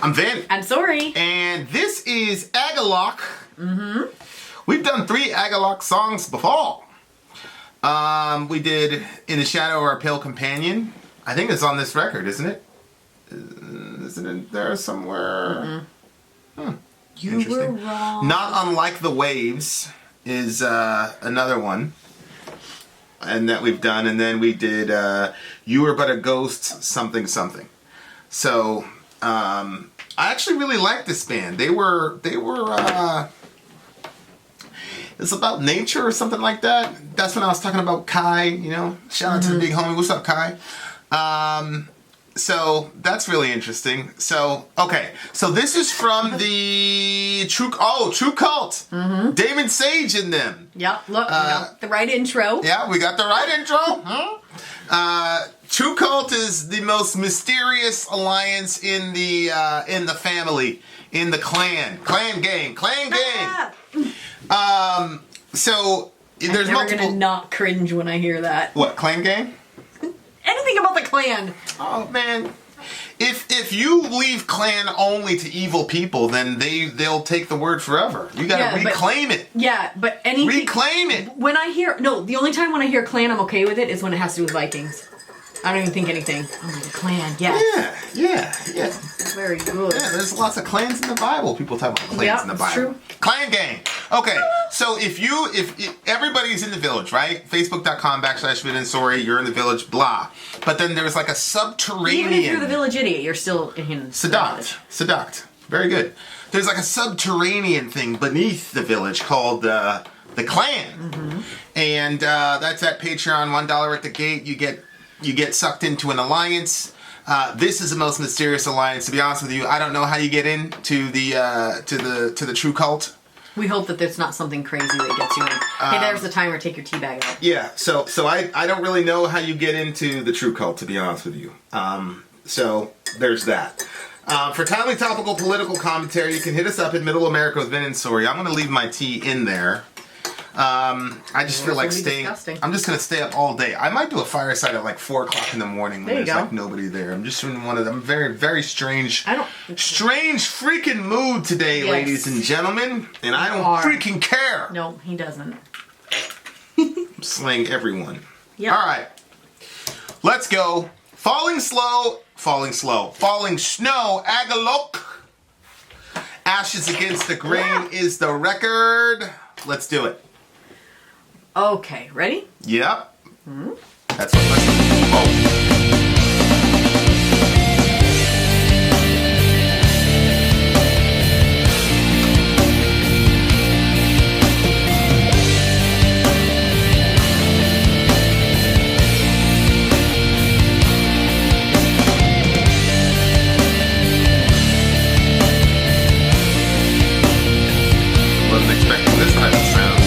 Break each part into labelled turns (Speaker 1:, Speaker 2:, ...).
Speaker 1: I'm Vin.
Speaker 2: And Sori.
Speaker 1: And this is Agalloch.
Speaker 2: Mm-hmm.
Speaker 1: We've done 3 Agalloch songs before. We did In the Shadow of Our Pale Companion. I think it's on this record, isn't it? Isn't it there somewhere?
Speaker 2: You were wrong.
Speaker 1: Not Unlike the Waves is another one. And that we've done. And then we did You Were But a Ghost, something, something. So, I actually really like this band. They were it's about nature or something like that. That's when I was talking about Kai, you know. Shout out to the big homie. What's up, Kai? So that's really interesting. So, okay. So this is from the True Cult. Mm-hmm. Damon Sage in them.
Speaker 2: Yep, look, we got the right intro.
Speaker 1: Yeah, we got the right intro. True Cult is the most mysterious alliance in the family, in the clan gang. So there's multiple. I'm gonna
Speaker 2: not cringe when I hear that.
Speaker 1: What, clan gang?
Speaker 2: Anything about the clan.
Speaker 1: Oh man, if you leave clan only to evil people, then they'll take the word forever. You gotta reclaim it.
Speaker 2: Yeah, but anything.
Speaker 1: Reclaim it.
Speaker 2: When I hear the only time when I hear clan, I'm okay with it is when it has to do with Vikings. I don't even think anything. Oh, the clan, yes.
Speaker 1: Yeah.
Speaker 2: Very good.
Speaker 1: Yeah, there's lots of clans in the Bible. People talk about clans in the Bible.
Speaker 2: True.
Speaker 1: Clan gang. Okay, so if everybody's in the village, right? Facebook.com/Vin and Sori, you're in the village, blah. But then there's like a subterranean.
Speaker 2: Even if you're the village idiot, you're still in
Speaker 1: Seduct. Very good. There's like a subterranean thing beneath the village called the clan. Mm-hmm. And that's at Patreon, $1 at the gate. You get sucked into an alliance. This is the most mysterious alliance. To be honest with you, I don't know how you get into the to the True Cult.
Speaker 2: We hope that there's not something crazy that gets you in. Hey, there's the timer. Take your tea bag out.
Speaker 1: Yeah. So I don't really know how you get into the True Cult, to be honest with you. So there's that. For timely, topical, political commentary, you can hit us up in Middle America with Vin and Sori. I'm going to leave my tea in there. I just feel like staying. Disgusting. I'm just gonna stay up all day. I might do a fireside at like 4 o'clock in the morning when there's like nobody there. I'm just in one of them very, very strange freaking mood today, ladies and gentlemen. And I don't freaking care.
Speaker 2: No, he doesn't.
Speaker 1: I'm slaying everyone.
Speaker 2: Yeah.
Speaker 1: All right. Let's go. Falling snow. Agalloch. Ashes Against the Grain is the record. Let's do it.
Speaker 2: Okay, ready?
Speaker 1: Yep. Mm-hmm. That's what wasn't expecting this type of sound.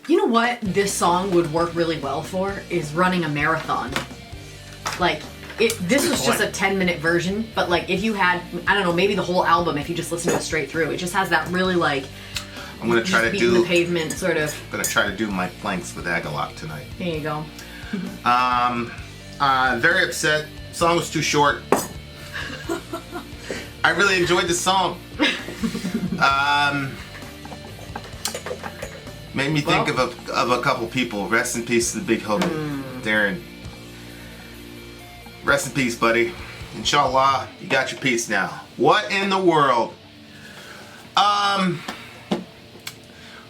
Speaker 2: You know what this song would work really well for is running a marathon. Like, this was just a 10-minute version, but like if you had, I don't know, maybe the whole album, if you just listen to it straight through, it just has that really like,
Speaker 1: I'm gonna try to
Speaker 2: do the pavement sort of.
Speaker 1: I'm gonna try to do my planks with Agalloch tonight.
Speaker 2: There you go.
Speaker 1: Very upset. Song was too short. I really enjoyed the song. Made me think of a couple people. Rest in peace to the big homie, Darren. Rest in peace, buddy. Inshallah, you got your peace now. What in the world?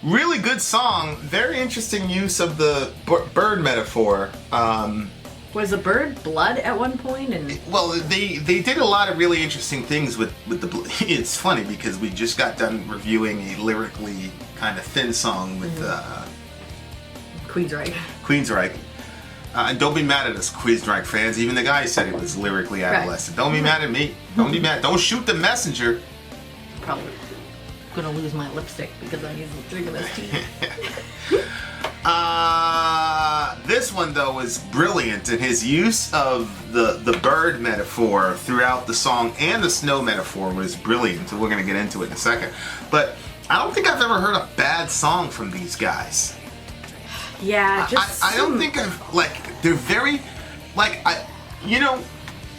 Speaker 1: Really good song. Very interesting use of the bird metaphor.
Speaker 2: Was the bird blood at one point? And
Speaker 1: well, they did a lot of really interesting things with the. It's funny because we just got done reviewing a lyrically kind of thin song with Queensryche. And don't be mad at us, Queensryche fans. Even the guy said it was lyrically adolescent. Don't be mad at me. Don't be mad. Don't shoot the messenger.
Speaker 2: Probably gonna lose my lipstick because I'm drinking this tea.
Speaker 1: This one though is brilliant in his use of the bird metaphor throughout the song, and the snow metaphor was brilliant. So we're gonna get into it in a second. But I don't think I've ever heard a bad song from these guys.
Speaker 2: Yeah, just
Speaker 1: I don't think I've they're very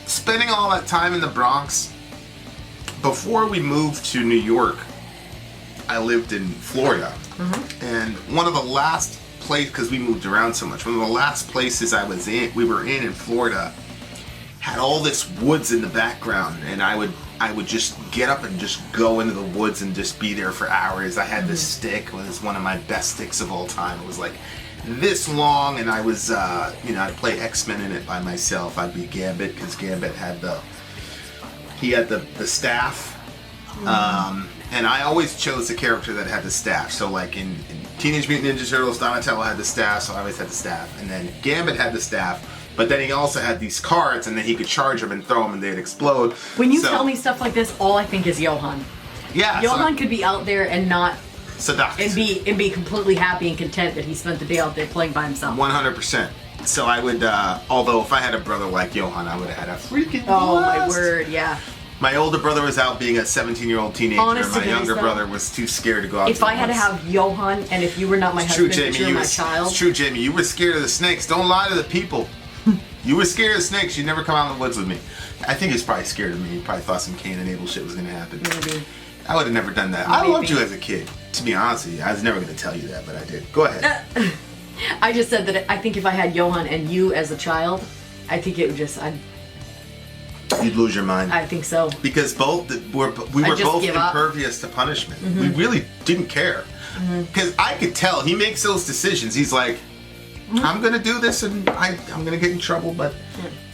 Speaker 1: spending all that time in the Bronx. Before we moved to New York, I lived in Florida, and one of the last places, because we moved around so much, one of the last places we were in Florida, had all this woods in the background, and I would just get up and just go into the woods and just be there for hours. I had this stick. It was one of my best sticks of all time. It was like this long, and I was, I'd play X-Men in it by myself. I'd be Gambit, because Gambit had the staff. And I always chose the character that had the staff. So like in Teenage Mutant Ninja Turtles, Donatello had the staff, so I always had the staff. And then Gambit had the staff, but then he also had these cards, and then he could charge them and throw them, and they'd explode.
Speaker 2: When you tell me stuff like this, all I think is Johan.
Speaker 1: Yeah.
Speaker 2: Johan could be out there and not...
Speaker 1: Seduct.
Speaker 2: And be completely happy and content that he spent the day out there playing by himself.
Speaker 1: 100%. So I would, although if I had a brother like Johan, I would have had a freaking
Speaker 2: Oh
Speaker 1: blast.
Speaker 2: my word, yeah.
Speaker 1: My older brother was out being a 17-year-old teenager, and my younger brother was too scared to go out.
Speaker 2: If I had to have Johan, and if you were not my husband, but you were my child.
Speaker 1: It's true, Jamie. You were scared of the snakes. Don't lie to the people. You were scared of the snakes. You'd never come out in the woods with me. I think he was probably scared of me. He probably thought some Cain and Abel shit was going to happen.
Speaker 2: Maybe.
Speaker 1: I would have never done that. I loved you as a kid, to be honest with you. I was never going to tell you that, but I did. Go ahead.
Speaker 2: I just said that I think if I had Johan and you as a child, I think it would just...
Speaker 1: You'd lose your mind.
Speaker 2: I think so.
Speaker 1: Because we were both impervious to punishment. We really didn't care. Because I could tell he makes those decisions. He's like, I'm going to do this and I'm going to get in trouble, but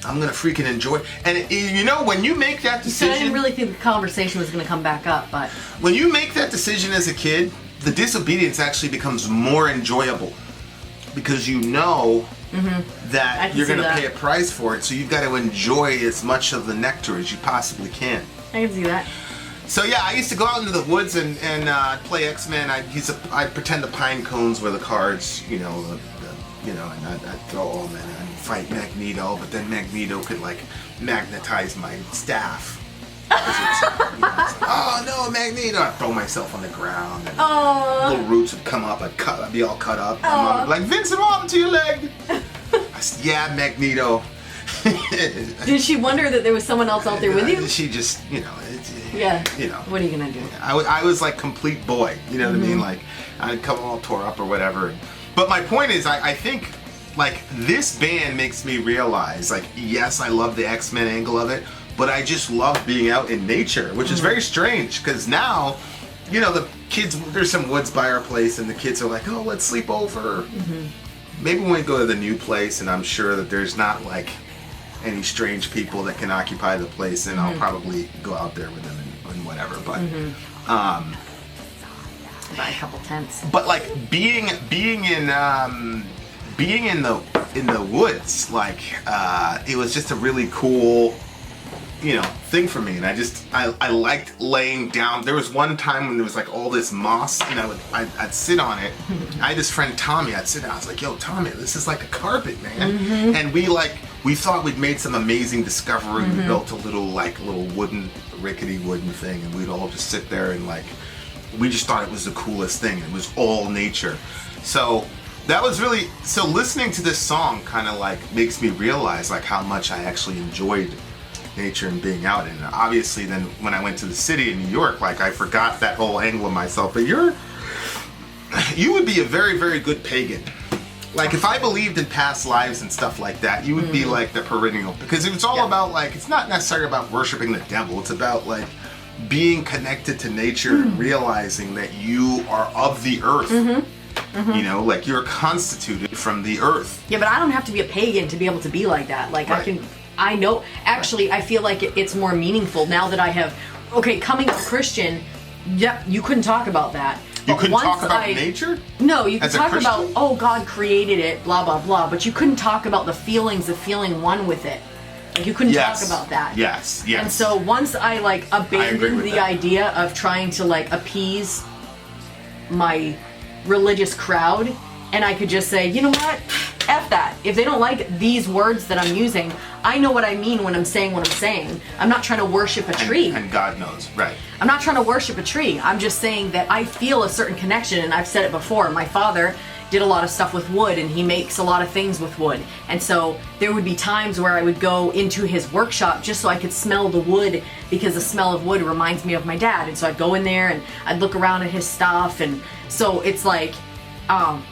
Speaker 1: I'm going to freaking enjoy it. And when you make that decision...
Speaker 2: I didn't really think the conversation was going to come back up, but...
Speaker 1: When you make that decision as a kid, the disobedience actually becomes more enjoyable. Because you know... that you're going to pay a price for it, so you've got to enjoy as much of the nectar as you possibly can.
Speaker 2: I can see that.
Speaker 1: So yeah, I used to go out into the woods and play X-Men. I'd pretend the pine cones were the cards, and I'd throw them and I'd fight Magneto, but then Magneto could like magnetize my staff. Oh no, Magneto! I'd throw myself on the ground, and little roots would come up. I'd be all cut up. My mom would be like, Vincent, what happened to your leg? I said, yeah, Magneto.
Speaker 2: Did she wonder that there was someone else out there with you?
Speaker 1: She just,
Speaker 2: Yeah. What are you gonna do?
Speaker 1: I was like complete boy. You know what I mean? Like I'd come all tore up or whatever. But my point is, I think like this band makes me realize, like, yes, I love the X-Men angle of it. But I just love being out in nature, which is very strange, because now, the kids, there's some woods by our place, and the kids are like, oh, let's sleep over. Maybe when we go to the new place, and I'm sure that there's not, like, any strange people that can occupy the place, and I'll probably go out there with them and whatever, but...
Speaker 2: Buy a couple tents.
Speaker 1: But, like, being in the woods, like, it was just a really cool... thing for me, and I liked laying down. There was one time when there was like all this moss, and I'd sit on it. I had this friend Tommy. I'd sit down. I was like, "Yo, Tommy, this is like a carpet, man." And we thought we'd made some amazing discovery. We built a little rickety wooden thing, and we'd all just sit there and we just thought it was the coolest thing. It was all nature. So that was really, so listening to this song kind of makes me realize how much I actually enjoyed nature and being out in it. Obviously then when I went to the city in New York, I forgot that whole angle of myself. But you would be a very, very good pagan. If I believed in past lives and stuff like that, you would be the perennial, because it's all about it's not necessarily about worshiping the devil. It's about being connected to nature and realizing that you are of the earth. You're constituted from the earth.
Speaker 2: Yeah, but I don't have to be a pagan to be able to be like that.
Speaker 1: Right.
Speaker 2: I know, actually, I feel like it's more meaningful now that I have, coming a Christian, yeah, you couldn't talk about that.
Speaker 1: You couldn't talk about nature?
Speaker 2: No, you could talk
Speaker 1: Christian?
Speaker 2: about, God created it, blah, blah, blah, but you couldn't talk about the feelings of feeling one with it. You couldn't talk about that.
Speaker 1: Yes.
Speaker 2: And so once I abandoned the idea of trying to appease my religious crowd, and I could just say, you know what? F that. If they don't like these words that I'm using, I know what I mean when I'm saying what I'm saying. I'm not trying to worship a tree.
Speaker 1: And God knows, right.
Speaker 2: I'm not trying to worship a tree. I'm just saying that I feel a certain connection, and I've said it before. My father did a lot of stuff with wood, and he makes a lot of things with wood. And so there would be times where I would go into his workshop just so I could smell the wood, because the smell of wood reminds me of my dad. And so I'd go in there and I'd look around at his stuff, and so it's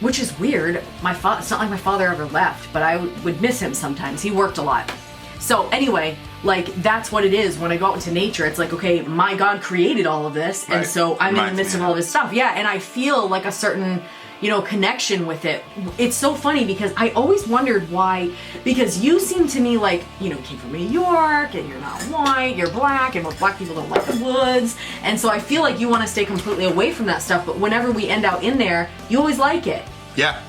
Speaker 2: which is weird. It's not like my father ever left, but I would miss him sometimes. He worked a lot. So anyway, that's what it is when I go out into nature. It's okay, my God created all of this, and so I'm in the midst of all this stuff. Yeah, and I feel a certain connection with it. It's so funny because I always wondered why, because you seem to me you came from New York, and you're not white, you're black, and most black people don't like the woods, and so I feel like you want to stay completely away from that stuff, but whenever we end out in there, you always like it.
Speaker 1: Yeah.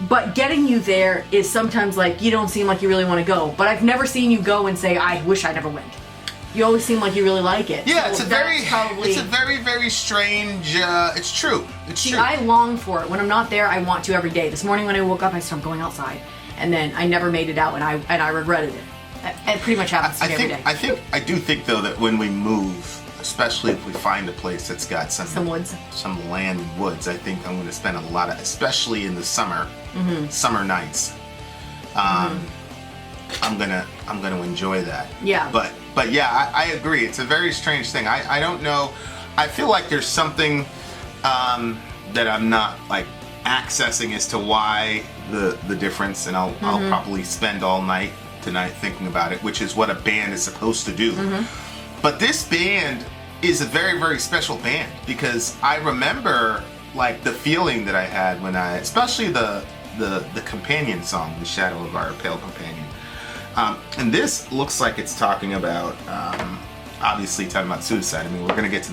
Speaker 2: But getting you there is sometimes you don't seem like you really want to go, but I've never seen you go and say, I wish I never went. You always seem like you really like it.
Speaker 1: Yeah,
Speaker 2: so
Speaker 1: it's a very, very strange, it's true. It's true.
Speaker 2: I long for it. When I'm not there, I want to every day. This morning when I woke up, I said, I'm going outside. And then I never made it out, and I regretted it. It pretty much happens to me every day.
Speaker 1: I do think, though, that when we move, especially if we find a place that's got some
Speaker 2: woods,
Speaker 1: some land and woods, I think I'm going to spend a lot of, especially in the summer nights. I'm gonna enjoy that.
Speaker 2: Yeah.
Speaker 1: But yeah, I agree. It's a very strange thing. I don't know. I feel like there's something that I'm not accessing as to why the difference, and I'll probably spend all night tonight thinking about it, which is what a band is supposed to do. But this band is a very, very special band, because I remember the feeling that I had when especially the companion song, The Shadow of Our Pale Companion. And this looks like it's talking about, obviously talking about suicide. I mean, we're going to get to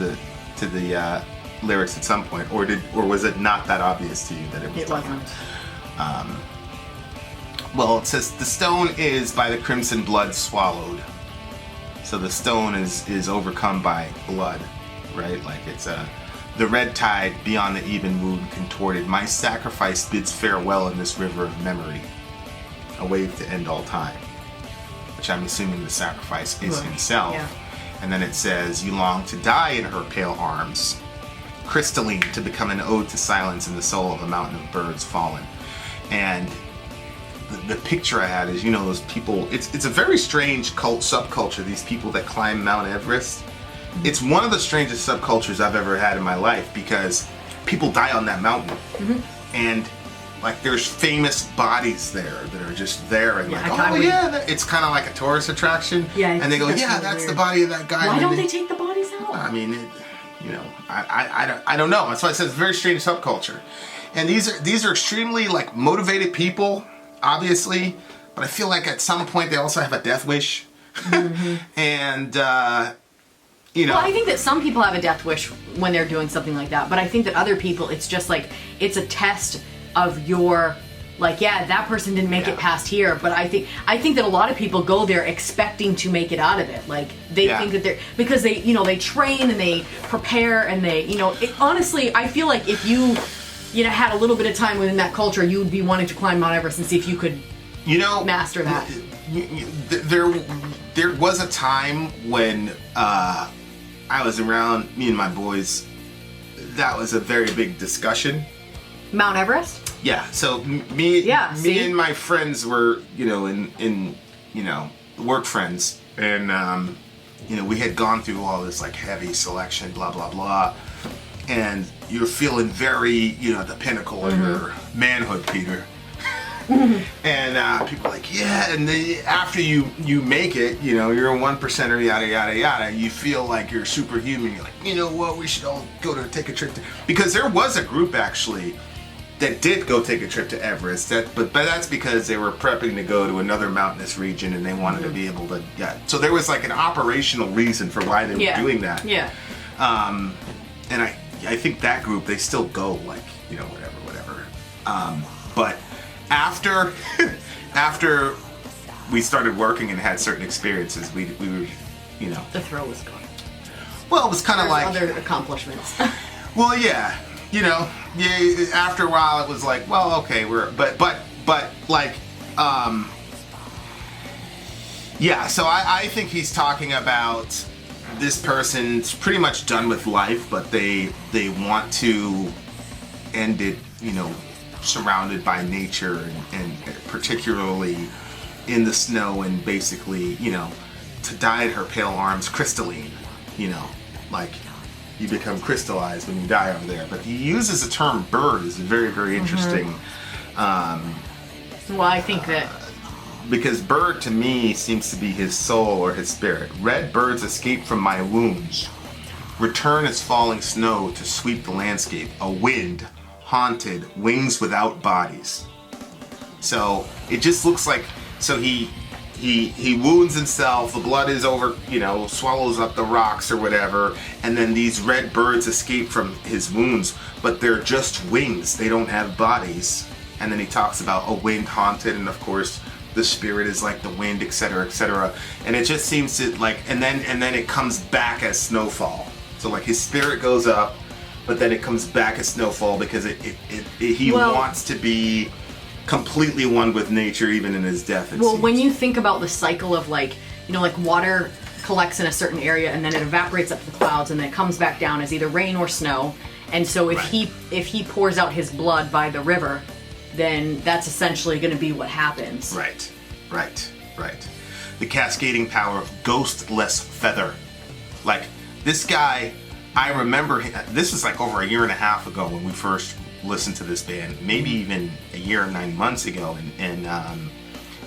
Speaker 1: the lyrics at some point, or was it not that obvious to you that it was?
Speaker 2: It wasn't.
Speaker 1: Well, it says the stone is by the crimson blood swallowed. So the stone is overcome by blood, right? It's the red tide beyond the even moon contorted. My sacrifice bids farewell in this river of memory, a wave to end all time. Which I'm assuming the sacrifice is himself.
Speaker 2: Yeah.
Speaker 1: And then it says, you long to die in her pale arms, crystalline to become an ode to silence in the soul of a mountain of birds fallen. And the picture I had is, those people, it's a very strange subculture, these people that climb Mount Everest. It's one of the strangest subcultures I've ever had in my life, because people die on that mountain. And there's famous bodies there that are just there, and it's kind of like a tourist attraction. Yeah, and they go, that's weird. The body of that guy.
Speaker 2: Why don't they take the bodies out?
Speaker 1: I mean, I don't know. That's why I said it's a very strange subculture. And these are extremely motivated people, obviously, but I feel like at some point they also have a death wish. And well, I think
Speaker 2: that some people have a death wish when they're doing something like that, but I think that other people, it's just it's a test of your Like, yeah, that person didn't make it past here, but I think that a lot of people go there expecting to make it out of it. Like, they think that they're, because they, you know, they train and they prepare and they, you know, honestly, I feel like if you know, had a little bit of time within that culture, you would be wanting to climb Mount Everest and see if you could, you know, master that.
Speaker 1: There was a time when I was around, me and my boys, that was a very big discussion.
Speaker 2: Mount Everest?
Speaker 1: Yeah, so me and my friends were, you know, in you know, work friends, and you know, we had gone through all this like heavy selection, blah blah blah, and you're feeling very, you know, at the pinnacle of your manhood, Peter. And people are like, yeah, and then after you make it, you know, you're a 1%er, yada yada yada, you feel like you're superhuman. You're like, you know what, we should all go to take a trip to, because there was a group actually that did go take a trip to Everest. But that's because they were prepping to go to another mountainous region and they wanted to be able to. Yeah. So there was like an operational reason for why they were doing that.
Speaker 2: Yeah.
Speaker 1: And I think that group, they still go, like, you know, whatever. But after we started working and had certain experiences, we were, you know,
Speaker 2: the thrill was gone.
Speaker 1: Well, it was kind of like
Speaker 2: other accomplishments.
Speaker 1: Well, yeah. You know, yeah, after a while it was like, well, okay, but like, yeah, so I think he's talking about this person's pretty much done with life, but they want to end it, you know, surrounded by nature and particularly in the snow, and basically, you know, to dye her pale arms crystalline, you know, like, you become crystallized when you die over there. But he uses the term bird is very, very interesting.
Speaker 2: Well, I think that...
Speaker 1: because bird to me seems to be his soul or his spirit. Red birds escape from my wounds, return as falling snow to sweep the landscape. A wind, haunted, wings without bodies. So it just looks like, so he wounds himself, the blood is over, you know, swallows up the rocks or whatever, and then these red birds escape from his wounds, but they're just wings, they don't have bodies. And then he talks about a wind haunted, and of course the spirit is like the wind, etc., etc. And it just seems to like, and then it comes back as snowfall. So like his spirit goes up, but then it comes back as snowfall because he wants to be completely one with nature, even in his death.
Speaker 2: Well, when you think about the cycle of, like, you know, like water collects in a certain area and then it evaporates up to the clouds and then it comes back down as either rain or snow. And so if he pours out his blood by the river, then that's essentially going to be what happens.
Speaker 1: Right. The cascading power of ghostless feather. Like, this guy, I remember, this is like over a year and a half ago when we first listened to this band, maybe even a year and 9 months ago, and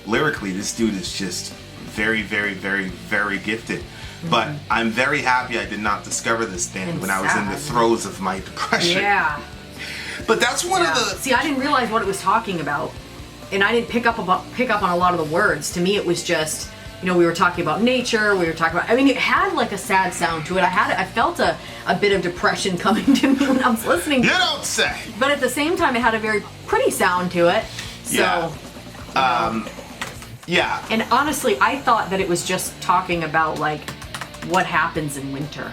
Speaker 1: lyrically this dude is just very, very, very, very gifted. But I'm very happy I did not discover this band when I was in the throes of my depression.
Speaker 2: Yeah.
Speaker 1: But that's one of the...
Speaker 2: See, I didn't realize what it was talking about, and I didn't pick up on a lot of the words. To me, it was just, you know, we were talking about nature, we were talking about, I mean, it had like a sad sound to it. I felt a bit of depression coming to me when I was listening.
Speaker 1: You don't say!
Speaker 2: But at the same time, it had a very pretty sound to it. So,
Speaker 1: yeah.
Speaker 2: And honestly, I thought that it was just talking about, like, what happens in winter.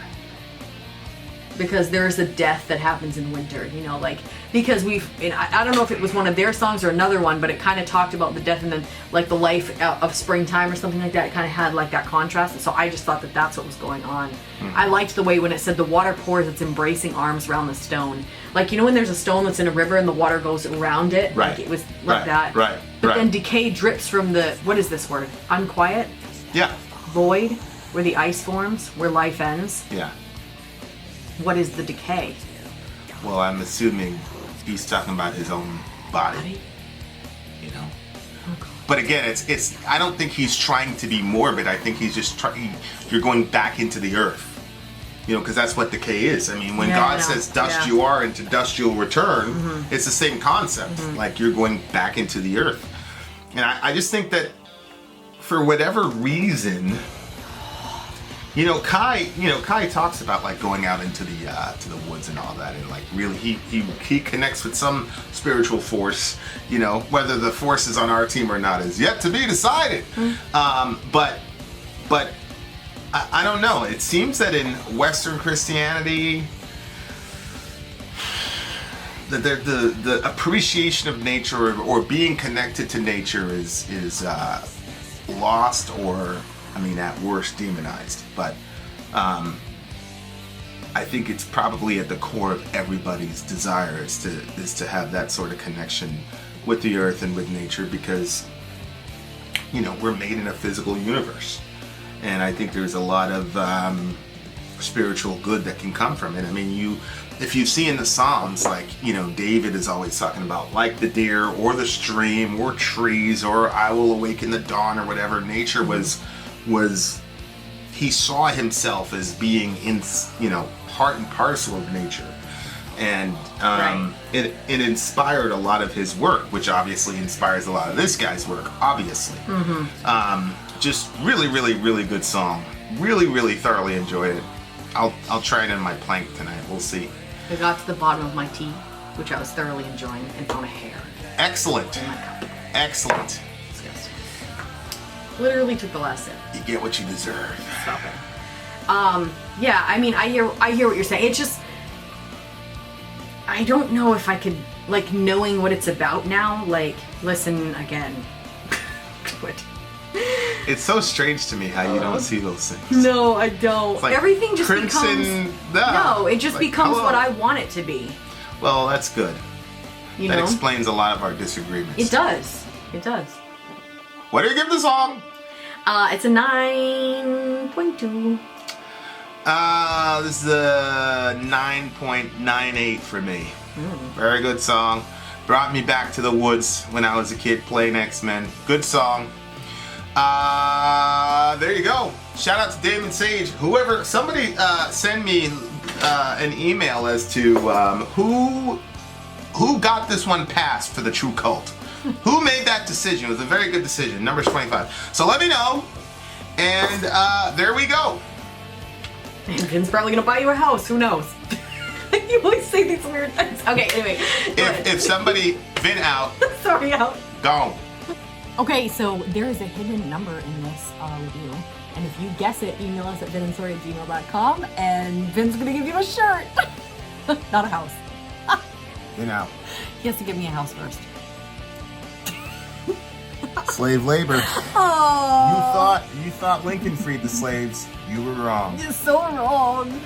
Speaker 2: Because there's a death that happens in winter, you know, like, because I don't know if it was one of their songs or another one, but it kind of talked about the death and then, like, the life of springtime or something like that. It kind of had, like, that contrast, and so I just thought that that's what was going on. I liked the way when it said the water pours its embracing arms around the stone. Like, you know when there's a stone that's in a river and the water goes around it?
Speaker 1: Right.
Speaker 2: Like, it was like that.
Speaker 1: Right.
Speaker 2: But then decay drips from the, what is this word? Unquiet?
Speaker 1: Yeah.
Speaker 2: Void, where the ice forms, where life ends.
Speaker 1: Yeah.
Speaker 2: What is the decay?
Speaker 1: Well, I'm assuming he's talking about his own body. You know?
Speaker 2: Okay.
Speaker 1: But again, it's. I don't think he's trying to be morbid. I think he's just you're going back into the earth. You know, because that's what decay is. I mean, when God says dust you are and to dust you'll return, it's the same concept. Like, you're going back into the earth. And I just think that for whatever reason, Kai talks about like going out into the to the woods and all that, and like really he connects with some spiritual force. Whether the force is on our team or not is yet to be decided. But I don't know. It seems that in Western Christianity, the appreciation of nature or being connected to nature is lost, or at worst demonized. But I think it's probably at the core of everybody's desire is to have that sort of connection with the earth and with nature, because we're made in a physical universe, and I think there's a lot of spiritual good that can come from it. If you see in the Psalms, like, David is always talking about like the deer or the stream or trees or I will awaken the dawn or whatever. Nature was he saw himself as being in, part and parcel of nature. And it inspired a lot of his work, which obviously inspires a lot of this guy's work, obviously. Just really, really, really good song. Really, really thoroughly enjoyed it. I'll try it in my plank tonight. We'll see.
Speaker 2: I got to the bottom of my tea, which I was thoroughly enjoying, and found a hair.
Speaker 1: Excellent.
Speaker 2: In my cup.
Speaker 1: Excellent.
Speaker 2: Disgusting. Literally took the last sip.
Speaker 1: You get what you deserve.
Speaker 2: Stop it. Yeah, I hear what you're saying. It's just, I don't know if I could, like, knowing what it's about now, like, listen again. Quit.
Speaker 1: It's so strange to me how you don't see those things.
Speaker 2: No, I don't.
Speaker 1: Like
Speaker 2: everything just
Speaker 1: crimson,
Speaker 2: becomes... No, it just becomes what I want it to be.
Speaker 1: Well, that's good. That explains a lot of our disagreements.
Speaker 2: It does. It does.
Speaker 1: What do you give the song?
Speaker 2: It's a 9.2.
Speaker 1: This is a 9.98 for me. Very good song. Brought me back to the woods when I was a kid playing X-Men. Good song. There you go. Shout out to Damon Sage. Somebody send me an email as to who got this one passed for the True Cult. Who made that decision? It was a very good decision. Numbers 25. So let me know. And there we go.
Speaker 2: And Vin's probably gonna buy you a house. Who knows? You always say these weird things. Okay, anyway.
Speaker 1: If somebody, Vin out.
Speaker 2: Sorry, out.
Speaker 1: Gone.
Speaker 3: Okay, so there is a hidden number in this review, and if you guess it, email us at vinandsori@gmail.com, and Vin's gonna give you a shirt. Not a house.
Speaker 1: Vin out.
Speaker 3: He has to give me a house first.
Speaker 1: Slave labor.
Speaker 3: Oh,
Speaker 1: You thought Lincoln freed the slaves. You were wrong.
Speaker 3: you're so wrong.